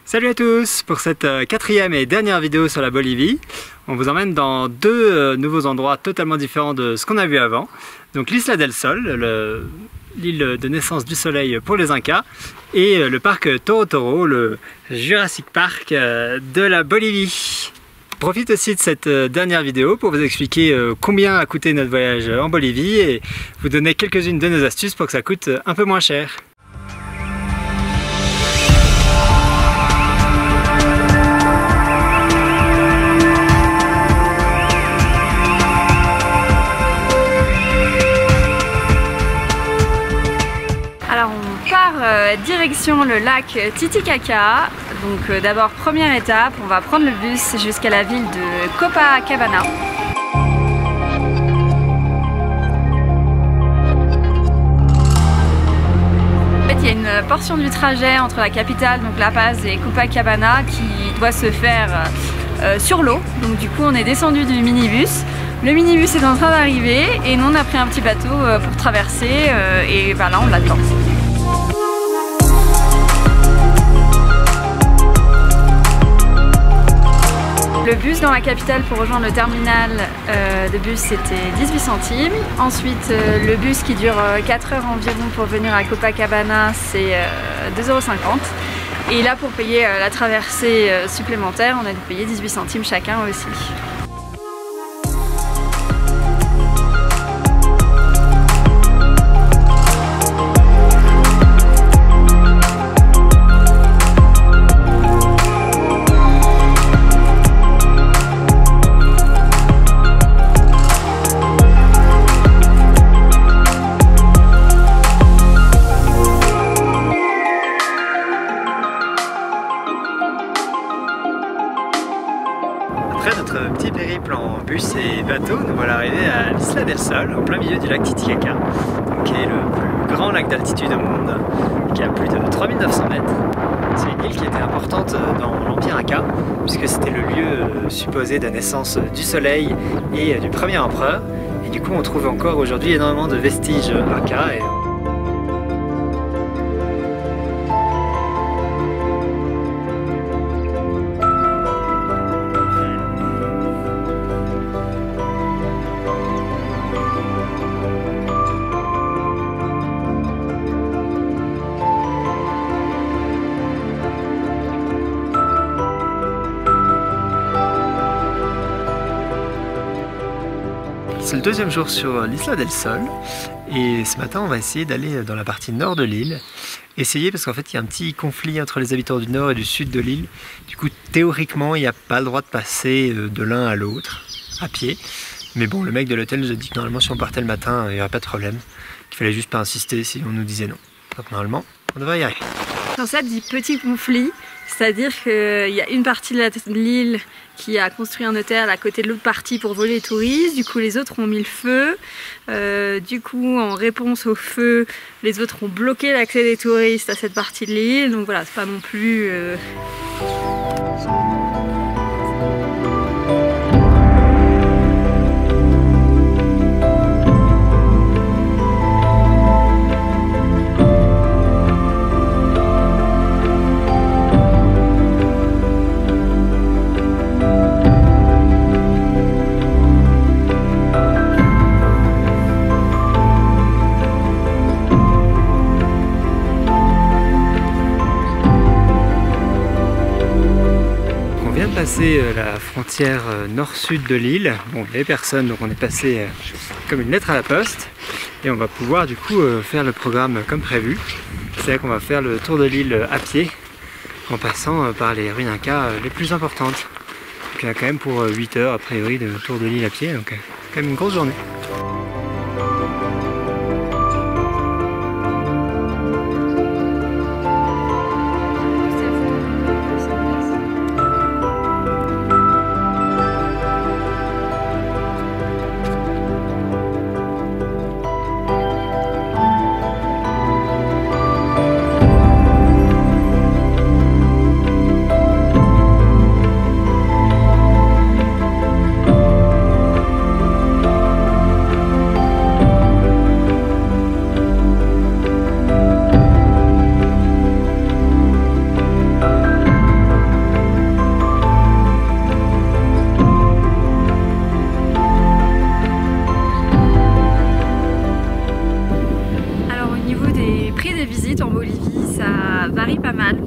Salut à tous! Pour cette quatrième et dernière vidéo sur la Bolivie, on vous emmène dans deux nouveaux endroits totalement différents de ce qu'on a vu avant. Donc l'Isla del Sol, l'île de naissance du soleil pour les Incas, et le parc Toro Toro, le Jurassic Park de la Bolivie. Je profite aussi de cette dernière vidéo pour vous expliquer combien a coûté notre voyage en Bolivie et vous donner quelques-unes de nos astuces pour que ça coûte un peu moins cher. Alors on part direction le lac Titicaca. Donc d'abord première étape, on va prendre le bus jusqu'à la ville de Copacabana. En fait il y a une portion du trajet entre la capitale, donc La Paz, et Copacabana qui doit se faire sur l'eau. Donc du coup on est descendu du minibus. Le minibus est en train d'arriver et nous on a pris un petit bateau pour traverser et bah là on l'attend. Le bus dans la capitale pour rejoindre le terminal de bus c'était 18 centimes. Ensuite le bus qui dure 4 heures environ pour venir à Copacabana c'est 2,50 €. Et là pour payer la traversée supplémentaire on a dû payer 18 centimes chacun aussi. Après notre petit périple en bus et bateau, nous voilà arrivés à l'Isla del Sol, au plein milieu du lac Titicaca, qui est le plus grand lac d'altitude au monde, qui a plus de 3900 mètres. C'est une île qui était importante dans l'Empire Inca, puisque c'était le lieu supposé de naissance du soleil et du premier empereur. Et du coup on trouve encore aujourd'hui énormément de vestiges Inca. C'est le deuxième jour sur l'Isla del Sol et ce matin on va essayer d'aller dans la partie nord de l'île. Essayer parce qu'en fait il y a un petit conflit entre les habitants du nord et du sud de l'île. Du coup théoriquement il n'y a pas le droit de passer de l'un à l'autre à pied. Mais bon, le mec de l'hôtel nous a dit que normalement si on partait le matin il n'y aurait pas de problème. Qu'il fallait juste pas insister si on nous disait non. Donc normalement on devrait y arriver. Dans ça dit petit conflit, c'est-à-dire qu'il y a une partie de l'île qui a construit un hôtel à côté de l'autre partie pour voler les touristes. Du coup les autres ont mis le feu. Du coup en réponse au feu, les autres ont bloqué l'accès des touristes à cette partie de l'île. Donc voilà, c'est pas non plus... Passer la frontière nord-sud de l'île. Bon, il n'y avait personne, donc on est passé comme une lettre à la poste et on va pouvoir du coup faire le programme comme prévu. C'est-à-dire qu'on va faire le tour de l'île à pied en passant par les ruines Incas les plus importantes. Donc il y a quand même pour 8 heures a priori de tour de l'île à pied, donc quand même une grosse journée.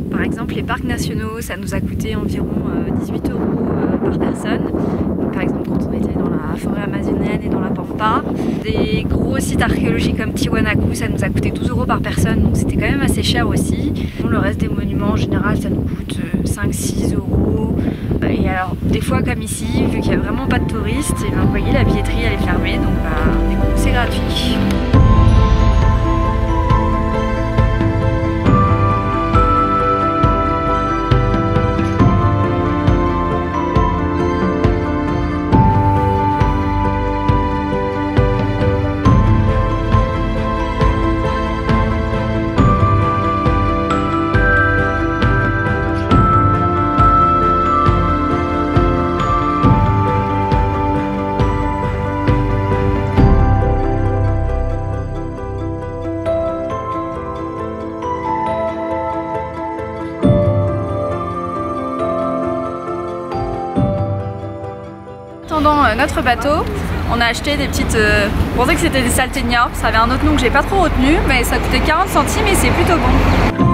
Donc, par exemple, les parcs nationaux, ça nous a coûté environ 18 € par personne. Donc, par exemple, quand on était dans la forêt amazonienne et dans la Pampa. Des gros sites archéologiques comme Tiwanaku, ça nous a coûté 12 € par personne, donc c'était quand même assez cher aussi. Le reste des monuments, en général, ça nous coûte 5-6 €. Et alors, des fois, comme ici, vu qu'il n'y a vraiment pas de touristes, et vous voyez, la billetterie, elle est fermée, donc du coup, c'est gratuit. Pendant notre bateau, on a acheté des petites... on pensait que c'était des salteñas, ça avait un autre nom que j'ai pas trop retenu, mais ça coûtait 40 centimes et c'est plutôt bon.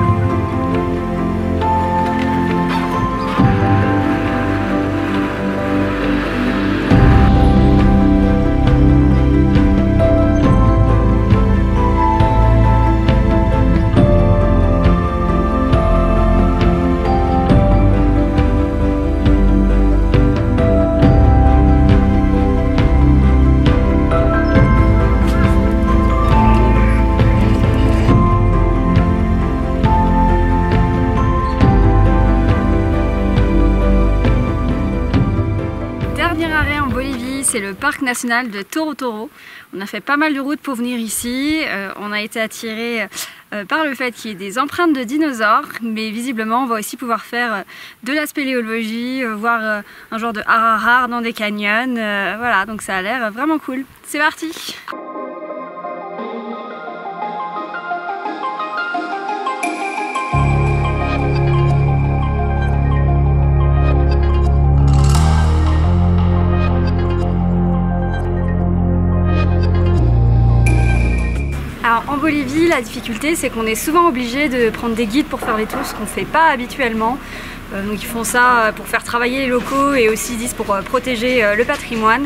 C'est le parc national de Toro Toro. On a fait pas mal de routes pour venir ici. On a été attiré par le fait qu'il y ait des empreintes de dinosaures, mais visiblement on va aussi pouvoir faire de la spéléologie, voir un genre de harar dans des canyons. Voilà, donc ça a l'air vraiment cool. C'est parti! Alors en Bolivie, la difficulté c'est qu'on est souvent obligé de prendre des guides pour faire les tours, ce qu'on ne fait pas habituellement. Donc ils font ça pour faire travailler les locaux et aussi ils disent pour protéger le patrimoine.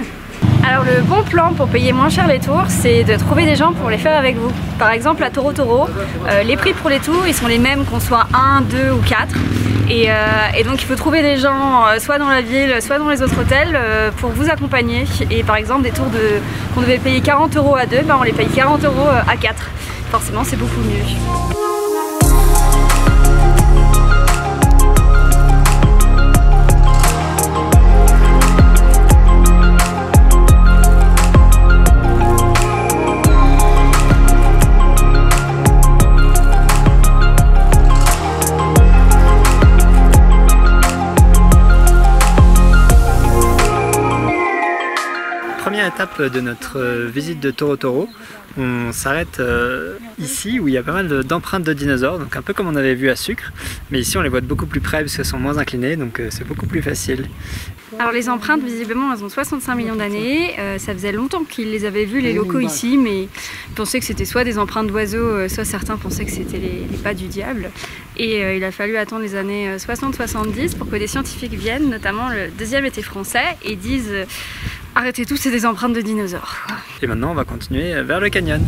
Alors le bon plan pour payer moins cher les tours, c'est de trouver des gens pour les faire avec vous. Par exemple à Toro Toro, les prix pour les tours ils sont les mêmes qu'on soit 1, 2 ou 4. Et donc il faut trouver des gens soit dans la ville, soit dans les autres hôtels pour vous accompagner. Et par exemple des tours qu'on devait payer 40 € à 2, ben on les paye 40 € à 4. Forcément c'est beaucoup mieux. Première étape de notre visite de Toro Toro, on s'arrête ici où il y a pas mal d'empreintes de dinosaures, donc un peu comme on avait vu à Sucre, mais ici on les voit de beaucoup plus près parce qu'elles sont moins inclinées, donc c'est beaucoup plus facile. Alors les empreintes, visiblement, elles ont 65 millions d'années. Ça faisait longtemps qu'ils les avaient vues, les locaux ici, mais ils pensaient que c'était soit des empreintes d'oiseaux, soit certains pensaient que c'était les pas du diable. Et il a fallu attendre les années 60-70 pour que des scientifiques viennent, notamment le deuxième était français, et disent arrêtez tout, c'est des empreintes de dinosaures. Et maintenant on va continuer vers le canyon.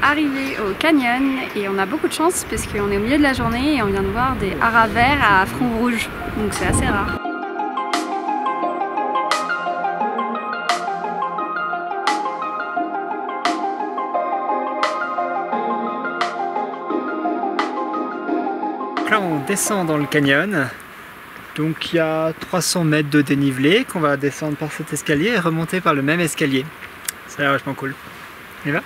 Arrivé au canyon et on a beaucoup de chance parce qu'on est au milieu de la journée et on vient de voir des haras verts à front rouge, donc c'est assez rare. Là on descend dans le canyon, donc il y a 300 mètres de dénivelé qu'on va descendre par cet escalier et remonter par le même escalier. Ça a l'air vachement cool. On y va ?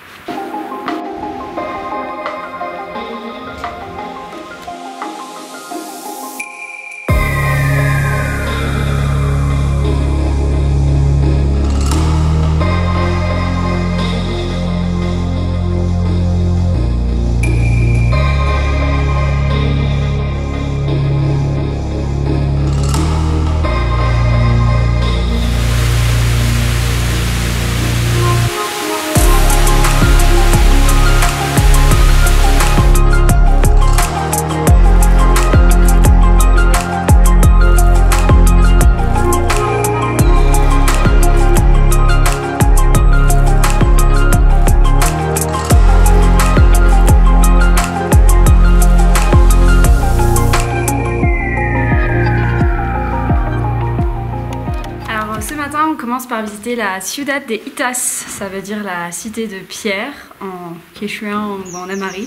par visiter la Ciudad de Itas, ça veut dire la cité de pierre en quechua ou en amari.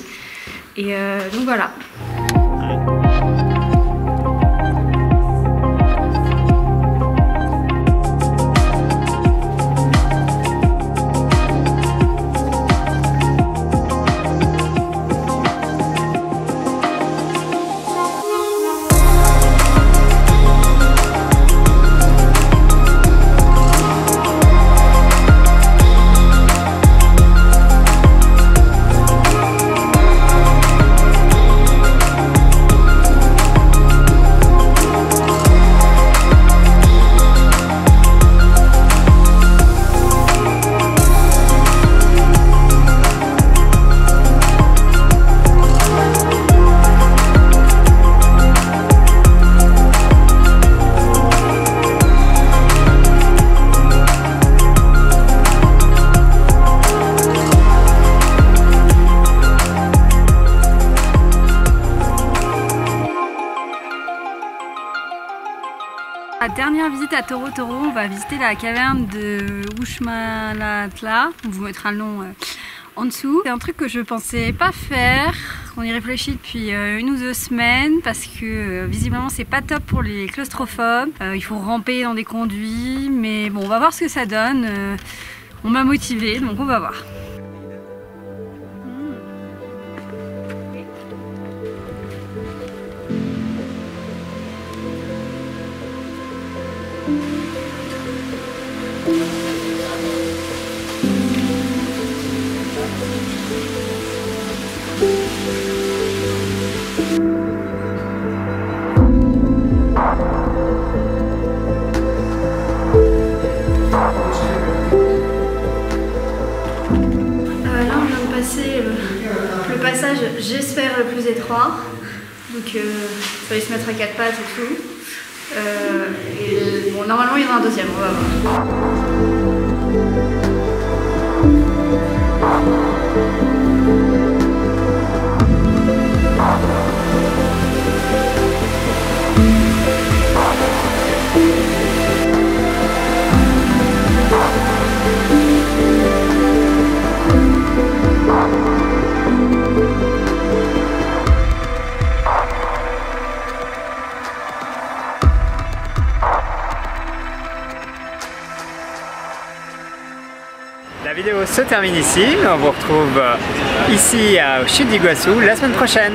Et donc voilà. La dernière visite à Toro Toro, on va visiter la caverne de Uxmalatla. On vous mettra le nom en dessous. C'est un truc que je pensais pas faire. On y réfléchit depuis 1 ou 2 semaines parce que visiblement c'est pas top pour les claustrophobes. Il faut ramper dans des conduits, mais bon, on va voir ce que ça donne. On m'a motivée, donc on va voir. Là on vient de passer le passage, j'espère, le plus étroit. Donc il fallait se mettre à 4 pattes et tout. Et bon, normalement il y en a un deuxième, on va voir. La vidéo se termine ici, on vous retrouve ici à Chutes d'Iguassou la semaine prochaine.